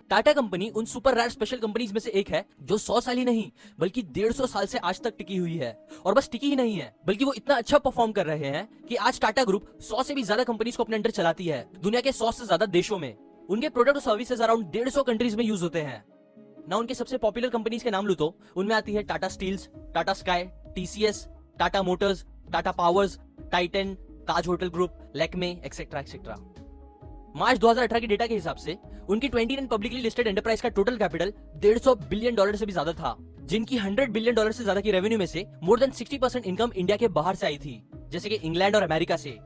Tata company उन super rare special companies में से एक है जो 100 साल ही नहीं बल्कि 150 साल से आज तक टिकी हुई है। और बस टिकी ही नहीं है बल्कि वो इतना अच्छा परफॉर्म कर रहे हैं कि आज टाटा ग्रुप 100 से भी ज्यादा कंपनीज को अपने अंडर चलाती है, दुनिया के 100 से ज्यादा देशों में। उनके प्रोडक्ट और सर्विसेज अराउंड 150 कंट्रीज में यूज होते हैं ना। उनके सबसे पॉपुलर कंपनीज के नाम लूं तो उनमें आती है Tata Steels, Tata Sky, TCS, Tata Motors, Tata Powers, Titan, Taj hotel group, Lakme, etcetera etcetera. मार्च 2018 के डेटा के हिसाब से उनकी 29 पब्लिकली लिस्टेड एंटरप्राइज का टोटल कैपिटल $150 बिलियन से भी ज्यादा था, जिनकी $100 बिलियन से ज्यादा की रेवेन्यू में से मोर देन 60% इनकम इंडिया के बाहर से आई थी, जैसे कि इंग्लैंड और अमेरिका से।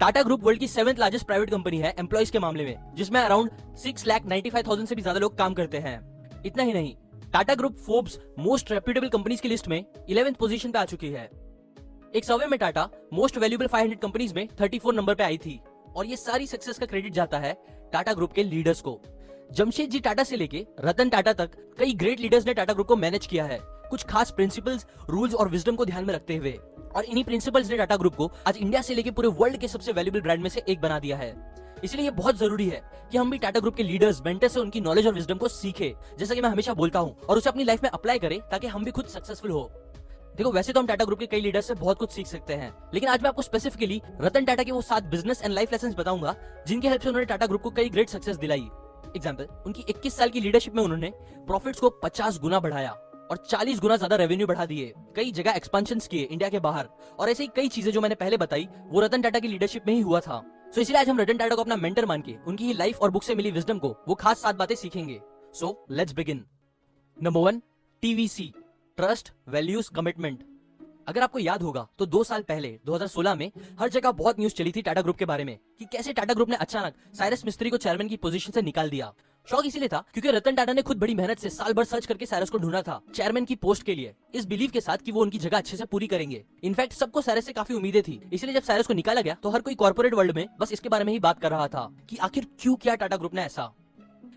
टाटा ग्रुप वर्ल्ड की 7th लार्जेस्ट प्राइवेट कंपनी है एम्प्लॉइज के मामले में, जिसमें अराउंड 6,95,000 से भी ज्यादा लोग काम करते हैं। इतना ही नहीं, Tata group Forbes most reputable companies की लिस्ट में 11th पोजीशन पे आ चुकी है। एक सर्वे में टाटा मोस्ट वैल्यूएबल 500 कंपनीज में 34 नंबर पे आई थी। और ये सारी सक्सेस का क्रेडिट जाता है टाटा ग्रुप के लीडर्स को। जमशेद जी टाटा से लेके रतन टाटा तक कई ग्रेट लीडर्स ने टाटा ग्रुप को मैनेज किया है, कुछ खास प्रिंसिपल्स, रूल्स और विजडम को ध्यान में रखते हुए। और इन्हीं प्रिंसिपल्स ने टाटा ग्रुप को आज इंडिया से लेके पूरे वर्ल्ड के सबसे वैल्यूएबल ब्रांड में से एक बना दिया है। इसलिए ये बहुत जरूरी है कि हम भी टाटा ग्रुप के लीडर्स, मेंटर से उनकी नॉलेज और विजडम को सीखे, जैसा कि मैं हमेशा बोलता हूँ, और उसे अपनी लाइफ में अप्लाई करें ताकि हम भी खुद सक्सेसफुल हो। देखो, वैसे तो हम टाटा ग्रुप के कई लीडर्स से बहुत कुछ सीख सकते हैं, लेकिन आज मैं आपको स्पेसिफिकली रतन टाटा के वो 7 बिजनेस एंड लाइफ लेसन्स बताऊंगा जिनकी हेल्प से उन्होंने टाटा ग्रुप को कई ग्रेट सक्सेस दिलाई। एग्जांपल, उनकी 21 साल की लीडरशिप में उन्होंने प्रॉफिट्स को 50 गुना बढ़ाया और 40 गुना ज्यादा रेवेन्यू बढ़ा दिए, कई जगह एक्सपेंशंस किए इंडिया के बाहर, और ऐसी कई चीजें जो मैंने पहले बताई वो रतन टाटा की लीडरशिप में ही हुआ था। सो इसलिए आज हम रतन टाटा को अपना मेंटर मान के उनकी ही लाइफ और बुक से मिली विजडम को वो खास 7 बातें सीखेंगे। So let's begin. Number 1, TVC, trust, values, commitment. अगर आपको याद होगा तो 2 साल पहले 2016 में हर जगह बहुत न्यूज चली थी टाटा ग्रुप के बारे में कि कैसे टाटा ग्रुप ने अचानक साइरस मिस्त्री को चेयरमैन की पोजीशन से निकाल दिया। शौक इसीलिए था क्योंकि रतन टाटा ने खुद बड़ी मेहनत से साल भर सर्च करके साइरस को ढूंढा था चेयरमैन की पोस्ट के लिए, इस बिलीव के साथ कि वो उनकी जगह अच्छे से पूरी करेंगे। इनफैक्ट सबको साइरस से काफी उम्मीदें थी, इसलिए जब साइरस को निकाला गया तो हर कोई कॉर्पोरेट वर्ल्ड में बस इसके बारे में ही बात कर रहा था कि आखिर क्यों किया टाटा ग्रुप ने ऐसा।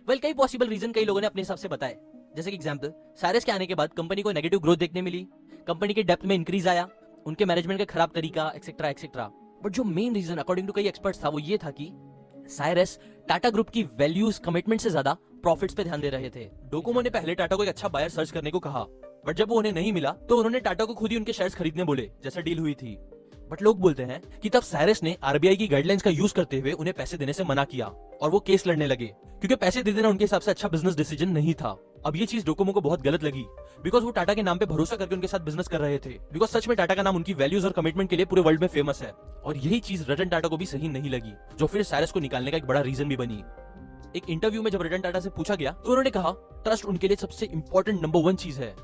वेल, कई पॉसिबल रीजन कई लोगों ने अपने हिसाब से बताए, जैसे कि एग्जांपल, साइरस के आने के बाद कंपनी को नेगेटिव ग्रोथ देखने मिली, कंपनी के डेप्थ में इंक्रीज आया, उनके मैनेजमेंट का खराब तरीका, एक्सेट्रा एक्सेट्रा। बट जो मेन रीजन अकॉर्डिंग टू कई एक्सपर्ट्स था वो ये था कि साइरस टाटा ग्रुप की वैल्यूज, कमिटमेंट से ज्यादा प्रॉफिट्स पे ध्यान दे रहे थे। डोकोमो ने पहले टाटा को एक अच्छा बायर सर्च करने को कहा, बट जब वो उन्हें नहीं मिला तो उन्होंने टाटा को खुद ही उनके शेयर्स खरीदने बोले, जैसा डील हुई थी। बट लोग बोलते हैं कि तब साइरस ने आरबीआई की गाइडलाइंस का यूज करते हुए उन्हें पैसे देने से मना किया और वो केस लड़ने लगे, क्योंकि पैसे दे देना उनके हिसाब से अच्छा बिजनेस डिसीजन नहीं था। अब ये चीज डोकोमो को बहुत गलत लगी, बिकॉज वो टाटा के नाम पे भरोसा करके उनके साथ बिजनेस कर रहे थे, बिकॉज सच में टाटा का नाम उनकी वैल्यूज और कमिटमेंट के लिए पूरे वर्ल्ड में फेमस है। और यही चीज रतन टाटा को भी सही नहीं लगी, जो फिर साइरस को निकालने का एक बड़ा रीजन भी बनी। एक इंटरव्यू में जब रतन टाटा से पूछा गया तो उन्होंने कहा, ट्रस्ट उनके लिए सबसे इंपॉर्टेंट नंबर 1 चीज है।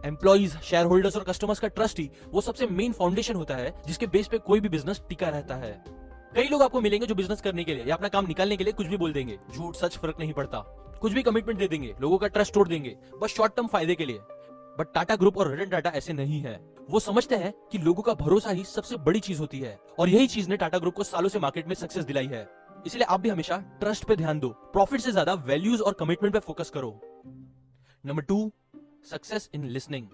एम्प्लॉइज, शेयर होल्डर्स और कस्टमर्स का ट्रस्ट ही वो सबसे मेन फाउंडेशन होता है जिसके बेस पे कोई भी बिजनेस टिका रहता है। कई लोग आपको मिलेंगे जो बिजनेस करने के लिए या अपना काम निकालने के लिए कुछ भी बोल देंगे, झूठ सच फर्क नहीं पड़ता, कुछ भी कमिटमेंट दे देंगे, लोगों का ट्रस्ट तोड़ देंगे बस शॉर्ट टर्म फायदे के लिए। बट टाटा ग्रुप और रतन टाटा ऐसे नहीं है। वो समझते हैं कि लोगों का भरोसा ही सबसे बड़ी चीज होती है, और यही चीज ने टाटा ग्रुप को सालों से मार्केट में सक्सेस दिलाई है। इसलिए आप भी हमेशा ट्रस्ट पे ध्यान दो, प्रॉफिट से ज्यादा वैल्यूज और कमिटमेंट पे फोकस करो। Number 2, success in listening.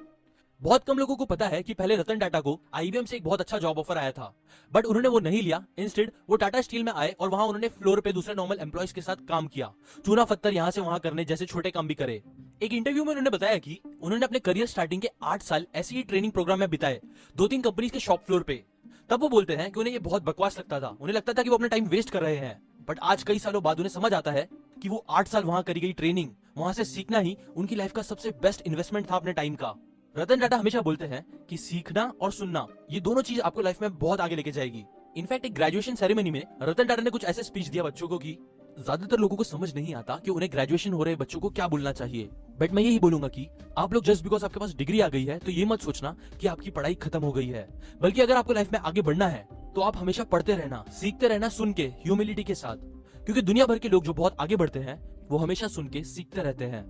बहुत कम लोगों को पता है कि पहले रतन टाटा को आईबीएम से एक बहुत अच्छा जॉब ऑफर आया था, बट उन्होंने वो नहीं लिया। इंस्टेड वो टाटा स्टील में आए और वहां उन्होंने फ्लोर पे दूसरे नॉर्मल एम्प्लॉइज के साथ काम किया, चूना पत्थर यहाँ से वहां करने जैसे छोटे काम भी करे। एक इंटरव्यू में उन्होंने बताया कि उन्होंने अपने करियर स्टार्टिंग के 8 साल ऐसी ही ट्रेनिंग प्रोग्राम में बिताए, 2-3 कंपनीज के शॉप फ्लोर पे। तब वो बोलते हैं कि उन्हें ये बहुत बकवास लगता था, उन्हें लगता था कि वो अपना टाइम वेस्ट कर रहे हैं। बट आज कई सालों बाद उन्हें समझ आता है कि वो 8 साल वहां करी गई ट्रेनिंग, वहां से सीखना ही उनकी लाइफ का सबसे बेस्ट इन्वेस्टमेंट था अपने टाइम का। रतन टाटा हमेशा बोलते हैं कि सीखना और सुनना, ये दोनों चीज आपको लाइफ में बहुत आगे लेके जाएगी। इनफैक्ट एक ग्रेजुएशन सेरेमनी में रतन टाटा ने कुछ ऐसे स्पीच दिया बच्चों को कि ज्यादातर लोगों को समझ नहीं आता कि उन्हें ग्रेजुएशन हो रहे बच्चों को क्या बोलना चाहिए। बट मैं यही बोलूंगा कि आप लोग जस्ट बिकॉज आपके पास डिग्री आ गई है तो ये मत सोचना कि आपकी पढ़ाई खत्म हो गई है, बल्कि अगर आपको लाइफ में आगे बढ़ना है तो आप हमेशा पढ़ते रहना, सीखते रहना, सुन के, ह्यूमिलिटी के साथ, क्योंकि दुनिया भर के लोग जो बहुत आगे बढ़ते हैं वो हमेशा सुन के सीखते रहते हैं।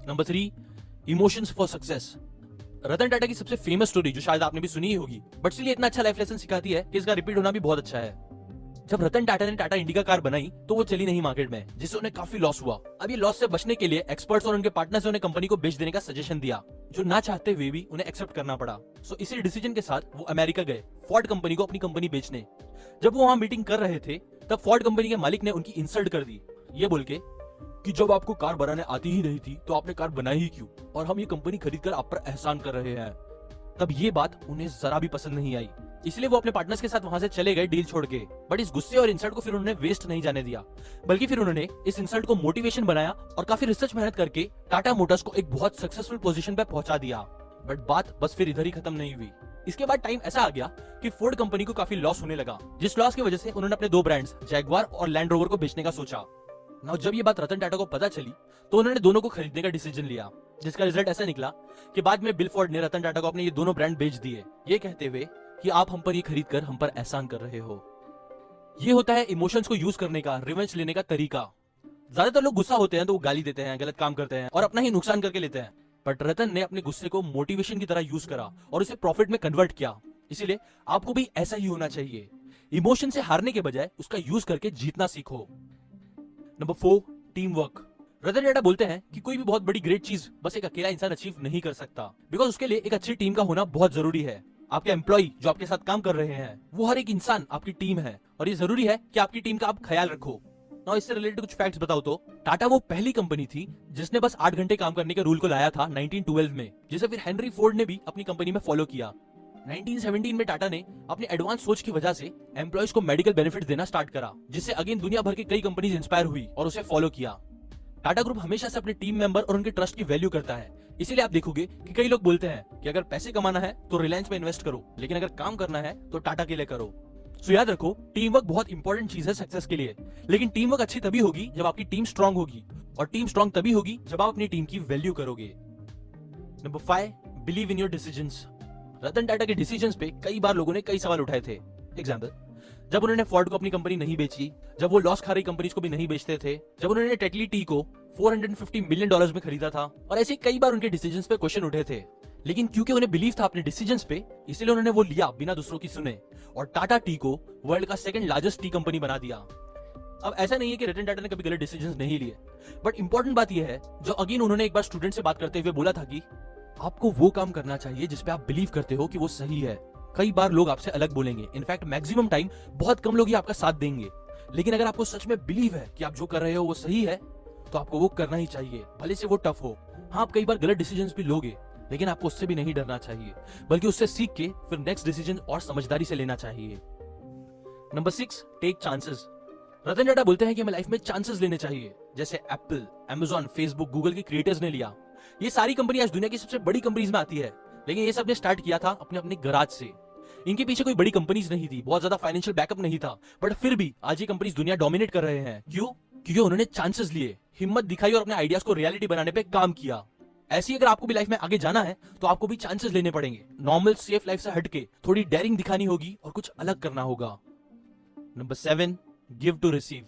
Number 3, emotions for success. Ratan Tata की सबसे फेमस स्टोरी जो शायद आपने भी सुनी ही होगी, बट इसलिए इतना अच्छा लाइफ लेसन सिखाती है कि इसका रिपीट होना भी बहुत अच्छा है। जब रतन टाटा ने टाटा इंडिका कार बनाई तो वो चली नहीं मार्केट में, जिससे उन्हें काफी लॉस हुआ। अब ये लॉस से बचने के लिए एक्सपर्ट्स और उनके पार्टनर्स ने उन्हें कंपनी को बेच देने का सजेशन दिया, जो ना चाहते हुए भी उन्हें एक्सेप्ट करना पड़ा। सो इसी डिसीजन के साथ वो अमेरिका गए फोर्ड कंपनी को अपनी कंपनी बेचने। जब वो वहां मीटिंग कर रहे थे तब फोर्ड कंपनी के मालिक ने उनकी इंसल्ट कर दी, ये बोल के कि जब आपको कार बनाने आती ही नहीं थी तो आपने कार बनाई ही क्यों, और हम ये कंपनी खरीद कर आप पर एहसान कर रहे हैं। तब ये बात उन्हें जरा भी पसंद नहीं आई, इसलिए वो अपने पार्टनर्स के साथ वहां से चले गए डील छोड़ के। बट इस गुस्से और इंसल्ट को फिर उन्होंने वेस्ट नहीं जाने दिया, बल्कि फिर उन्होंने इस इंसल्ट को मोटिवेशन बनाया और काफी रिसर्च मेहनत करके टाटा मोटर्स को एक बहुत सक्सेसफुल पोजीशन पे पहुंचा दिया। बट बात बस फिर इधर ही खत्म नहीं हुई। इसके बाद टाइम ऐसा आ गया कि फोर्ड कंपनी को काफी लॉस होने लगा, जिस लॉस की वजह से उन्होंने अपने दो ब्रांड्स जैगवार और लैंड रोवर को बेचने का सोचा। नाउ जब ये बात रतन टाटा को पता चली तो उन्होंने दोनों को खरीदने का डिसीजन लिया, जिसका रिजल्ट ऐसा निकला कि बाद में बिल फोर्ड ने रतन टाटा को अपने ये दोनों ब्रांड बेच दिए, ये कहते हुए कि आप हम पर ये खरीद कर हम पर एहसान कर रहे हो। ये होता है इमोशंस को यूज करने का, रिवेंज लेने का तरीका। ज्यादातर लोग गुस्सा होते हैं तो वो गाली देते हैं, गलत काम करते हैं और अपना ही नुकसान करके लेते हैं। बट रतन ने अपने गुस्से को मोटिवेशन की तरह यूज करा और उसे प्रॉफिट में कन्वर्ट किया। इसीलिए आपको भी ऐसा ही होना चाहिए, इमोशन से हारने के बजाय उसका यूज करके जीतना सीखो। Number 4, teamwork. Ratan Tata बोलते हैं कि कोई भी बहुत बड़ी ग्रेट चीज बस एक अकेला इंसान अचीव नहीं कर सकता, बिकॉज उसके लिए एक अच्छी टीम का होना बहुत जरूरी है। आपके एम्प्लॉय जो आपके साथ काम कर रहे हैं, वो हर एक इंसान आपकी टीम है और ये जरूरी है कि आपकी टीम का आप ख्याल रखो। ना इससे रिलेटेड कुछ फैक्ट्स बताओ तो टाटा वो पहली कंपनी थी जिसने बस 8 घंटे काम करने के रूल को लाया था 1912 में, जिसे फिर हेनरी फोर्ड ने भी अपनी कंपनी में फॉलो किया। 1917 में टाटा ने अपनी एडवांस सोच की वजह से एम्प्लॉयज को मेडिकल बेनिफिट देना स्टार्ट करा, जिससे अगेन दुनिया भर के कई कंपनीज इंस्पायर हुई और उसे फॉलो किया। टाटा ग्रुप हमेशा से अपने टीम मेंबर और उनके ट्रस्ट की वैल्यू करता है, इसीलिए आप देखोगे कि कई लोग बोलते हैं कि अगर पैसे कमाना है तो रिलायंस में इन्वेस्ट करो, लेकिन अगर काम करना है तो टाटा के लिए करो। सो याद रखो, टीम वर्क बहुत इंपॉर्टेंट चीज है सक्सेस के लिए, लेकिन टीम वर्क अच्छी तभी होगी जब आपकी टीम स्ट्रांग होगी, और टीम स्ट्रांग तभी होगी जब आप अपनी टीम की वैल्यू करोगे। Number 5, believe in your decisions. Ratan Tata के डिसीजंस पे कई बार लोगों ने कई सवाल उठाए थे। एग्जाम्पल, जब उन्होंने फोर्ड को अपनी कंपनी नहीं बेची, जब वो लॉस खा रही कंपनीज को भी नहीं बेचते थे, जब उन्होंने टेटली टी को $450 मिलियन में खरीदा था, और ऐसे कई बार उनके डिसीजंस पे क्वेश्चन उठे थे। लेकिन क्योंकि उन्हें बिलीव था अपने डिसीजंस पे, इसलिए उन्होंने वो लिया बिना दूसरों की सुने और टाटा टी को वर्ल्ड का सेकंड लार्जेस्ट टी कंपनी बना दिया। अब ऐसा नहीं है कि रतन टाटा ने कभी गलत डिसीजंस नहीं लिए, बट इंपॉर्टेंट बात यह है, जो अगेन उन्होंने एक बार स्टूडेंट से बात करते हुए बोला था कि आपको वो काम करना चाहिए जिसपे आप बिलीव करते हो कि वो सही है। कई बार लोग आपसे अलग बोलेंगे, इनफैक्ट मैक्सिमम टाइम बहुत कम लोग ही आपका साथ देंगे, लेकिन अगर आपको सच में बिलीव है कि आप जो कर रहे हो वो सही है, तो आपको वो करना ही चाहिए, भले से वो टफ हो। हाँ, आप कई बार गलत डिसीजंस भी लोगे, लेकिन आपको उससे भी नहीं डरना चाहिए, बल्कि उससे सीख के फिर नेक्स्ट डिसीजन और समझदारी से लेना चाहिए। Number 6, take chances. Ratan Tata बोलते हैं कि हमें लाइफ में चांसेस लेने चाहिए, जैसे एप्पल, अमेजॉन, फेसबुक, गूगल के क्रिएटर्स ने लिया। ये सारी कंपनी आज दुनिया की सबसे बड़ी कंपनीज में आती है, लेकिन ये सब ने स्टार्ट किया था अपने अपने गराज से। इनके पीछे कोई बड़ी कंपनीज नहीं थी, बहुत ज्यादा फाइनेंशियल बैकअप नहीं था, बट फिर भी आज ये कंपनीज दुनिया डोमिनेट कर रहे हैं। क्यों? क्योंकि उन्होंने चांसेस लिए, हिम्मत दिखाई और अपने आइडियाज को रियलिटी बनाने पे काम किया। ऐसी अगर आपको भी लाइफ में आगे जाना है तो आपको भी चांसेस लेने पड़ेंगे। नॉर्मल सेफ लाइफ से हटके थोड़ी डेयरिंग दिखानी होगी और कुछ अलग करना होगा। Number 7, give to receive.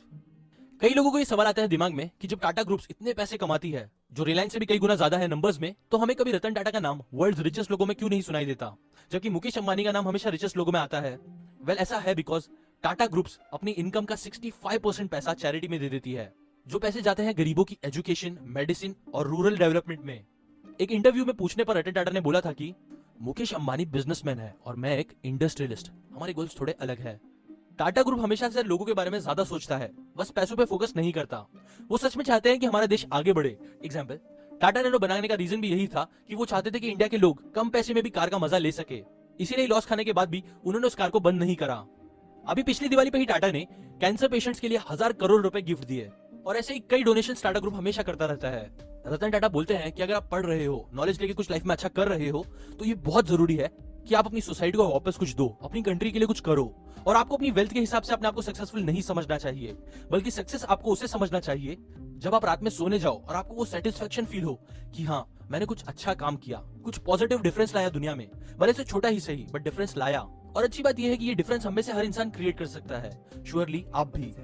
कई लोगों को ये सवाल आता है दिमाग में कि जब टाटा ग्रुप्स इतने पैसे कमाती है, जो रिलायंस से भी कई गुना ज्यादा है नंबर्स में, तो हमें कभी रतन टाटा का नाम वर्ल्ड रिचेस्ट लोगों में क्यों नहीं सुनाई देता, जबकि मुकेश अंबानी का नाम हमेशा रिचेस्ट लोगों में आता है। वेल, ऐसा है बिकॉज टाटा ग्रुप्स अपनी इनकम का 65% पैसा चैरिटी में दे देती है, जो पैसे जाते हैं गरीबों की एजुकेशन, मेडिसिन और रूरल डेवलपमेंट में। एक इंटरव्यू में पूछने पर रतन टाटा ने बोला था कि मुकेश अंबानी बिजनेसमैन है और मैं एक इंडस्ट्रियलिस्ट, हमारे गोल्स थोड़े अलग है। टाटा ग्रुप हमेशा से लोगों के बारे में ज्यादा सोचता है, बस पैसों पे फोकस नहीं करता। वो सच में चाहते हैं कि हमारा देश आगे बढ़े। एग्जाम्पल, टाटा नैनो बनाने का रीजन भी यही था कि वो चाहते थे कि इंडिया के लोग कम पैसे में भी कार का मजा ले सके, इसीलिए लॉस खाने के बाद भी उन्होंने उस कार को बंद नहीं करा। अभी पिछली दिवाली पे ही टाटा ने कैंसर पेशेंट्स के लिए 1000 करोड़ रुपए गिफ्ट दिए, और ऐसे ही कई डोनेशन टाटा ग्रुप हमेशा करता रहता है। रतन टाटा बोलते हैं कि अगर आप पढ़ रहे हो, नॉलेज लेके कुछ लाइफ में अच्छा कर रहे हो, तो ये बहुत जरूरी है कि आप अपनी सोसाइटी को वापस कुछ दो, अपनी कंट्री के लिए कुछ करो। और आपको अपनी वेल्थ के हिसाब से अपने आप को सक्सेसफुल नहीं समझना चाहिए, बल्कि सक्सेस आपको उसे समझना चाहिए जब आप रात में सोने जाओ और आपको वो सेटिस्फेक्शन फील हो कि हाँ, मैंने कुछ अच्छा काम किया, कुछ पॉजिटिव डिफरेंस लाया दुनिया में, भले से छोटा ही सही, बट डिफरेंस लाया। और अच्छी बात यह है कि ये डिफरेंस हमें से हर इंसान क्रिएट कर सकता है, श्योरली आप भी।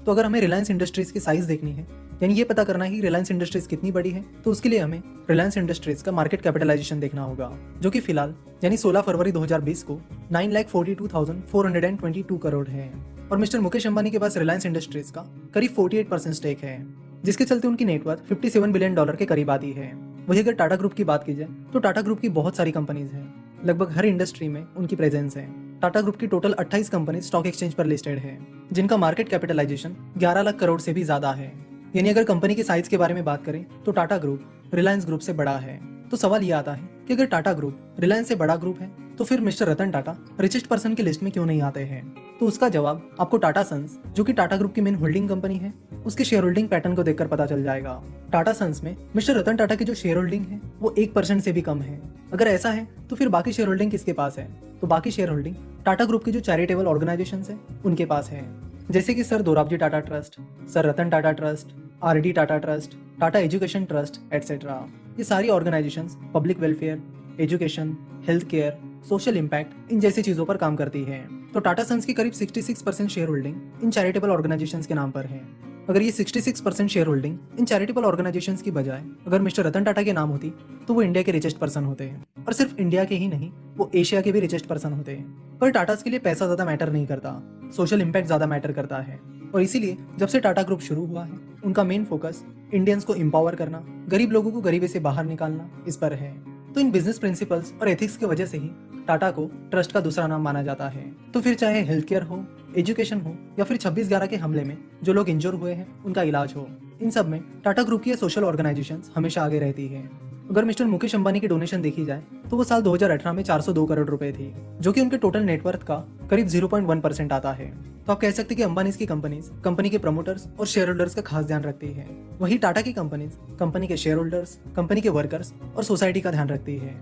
तो अगर हमें रिलायंस इंडस्ट्रीज की साइज देखनी है, यानी ये पता करना है कि रिलायंस इंडस्ट्रीज कितनी बड़ी है, तो उसके लिए हमें रिलायंस इंडस्ट्रीज का मार्केट कैपिटलाइजेशन देखना होगा, जो कि फिलहाल यानी 16 फरवरी 2020 को 9,42,422 करोड़ है। और मिस्टर मुकेश अंबानी के पास रिलायंस इंडस्ट्रीज का करीब 48% स्टेक है, जिसके चलते उनकी नेटवर्थ $57 बिलियन के करीब आती है। वही अगर टाटा ग्रुप की बात की जाए तो टाटा ग्रुप की बहुत सारी कंपनीज हैं, लगभग हर इंडस्ट्री में उनकी प्रेजेंस है। टाटा ग्रुप की टोटल 28 कंपनी स्टॉक एक्सचेंज पर लिस्टेड है, जिनका मार्केट कैपिटलाइजेशन 11 लाख करोड़ से भी ज्यादा है। यानी अगर कंपनी के साइज के बारे में बात करें तो टाटा ग्रुप रिलायंस ग्रुप से बड़ा है। तो सवाल ये आता है कि अगर टाटा ग्रुप रिलायंस से बड़ा ग्रुप है तो फिर mister Ratan Tata richest person की लिस्ट में क्यों नहीं आते हैं? तो उसका जवाब आपको टाटा सन्स, जो कि टाटा ग्रुप की मेन होल्डिंग कंपनी है, उसके शेयर होल्डिंग पैटर्न को देखकर पता चल जाएगा। टाटा सन्स में मिस्टर रतन टाटा की जो शेयर होल्डिंग है वो 1% से भी कम है। अगर ऐसा है तो फिर बाकी शेयर होल्डिंग किसके पास है? तो बाकी शेयर होल्डिंग टाटा ग्रुप की जो चैरिटेबल ऑर्गेनाइजेशन है उनके पास है, जैसे कि sir Dorabji Tata trust, sir Ratan Tata trust, RD Tata trust, Tata education trust etcetera. ये सारी organisations public welfare, education, health care, social impact इन जैसी चीजों पर काम करती है। तो टाटा सन्स की करीब 66% share holding in charitable organisations के नाम पर है। अगर ये 66% share holding in charitable organisations की बजाय अगर मिस्टर रतन टाटा के नाम होती तो वो इंडिया के रिचेस्ट पर्सन होते हैं, और सिर्फ इंडिया के ही नहीं, वो एशिया के भी रिचेस्ट पर्सन होते हैं। पर टाटास के लिए पैसा ज्यादा मैटर नहीं करता, सोशल इम्पैक्ट ज्यादा मैटर करता है। और इसीलिए जब से टाटा ग्रुप शुरू हुआ है उनका मेन फोकस इंडियंस को एम्पावर करना, गरीब लोगों को गरीबी से बाहर निकालना, इस पर है। तो इन बिजनेस प्रिंसिपल्स और एथिक्स की वजह से ही टाटा को ट्रस्ट का दूसरा नाम माना जाता है। तो फिर चाहे हेल्थ केयर हो, एजुकेशन हो, या फिर 26/11 के हमले में जो लोग इंजोर हुए हैं उनका इलाज हो, इन सब में टाटा ग्रुप की सोशल ऑर्गेनाइजेशंस हमेशा आगे रहती है। अगर मिस्टर मुकेश अंबानी की डोनेशन देखी जाए तो वो साल 2018 में 402 करोड़ रुपए थी, जो कि उनके टोटल नेटवर्थ का करीब 0.1% आता है। तो आप कह सकते हैं कि अंबानीज की कंपनीज कंपनी के प्रमोटर्स और शेयर होल्डर्स का खास ध्यान रखती है, वही टाटा की कंपनीज कंपनी के शेयर होल्डर्स, कंपनी के वर्कर्स और सोसाइटी का ध्यान रखती है।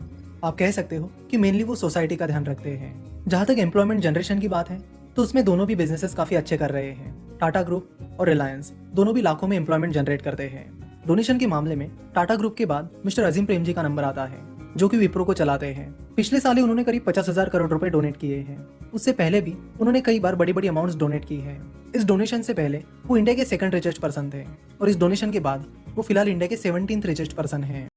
आप कह सकते हो कि मेनली वो सोसाइटी का ध्यान रखते हैं। जहां तक एम्प्लॉयमेंट जनरेशन की बात है तो उसमें दोनों भी बिजनेसेस काफी अच्छे कर रहे हैं। टाटा ग्रुप और रिलायंस दोनों भी लाखों में एम्प्लॉयमेंट जनरेट करते हैं। डोनेशन के मामले में टाटा ग्रुप के बाद मिस्टर अजीम प्रेम जी का नंबर आता है, जो कि विप्रो को चलाते हैं। पिछले साल ही उन्होंने करीब 50,000 करोड़ रुपए डोनेट किए हैं। उससे पहले भी उन्होंने कई बार बड़ी बड़ी अमाउंट्स डोनेट की है। इस डोनेशन से पहले वो इंडिया के सेकंड रिचेस्ट पर्सन थे, और इस डोनेशन के बाद वो फिलहाल इंडिया के 17th रिचेस्ट पर्सन हैं।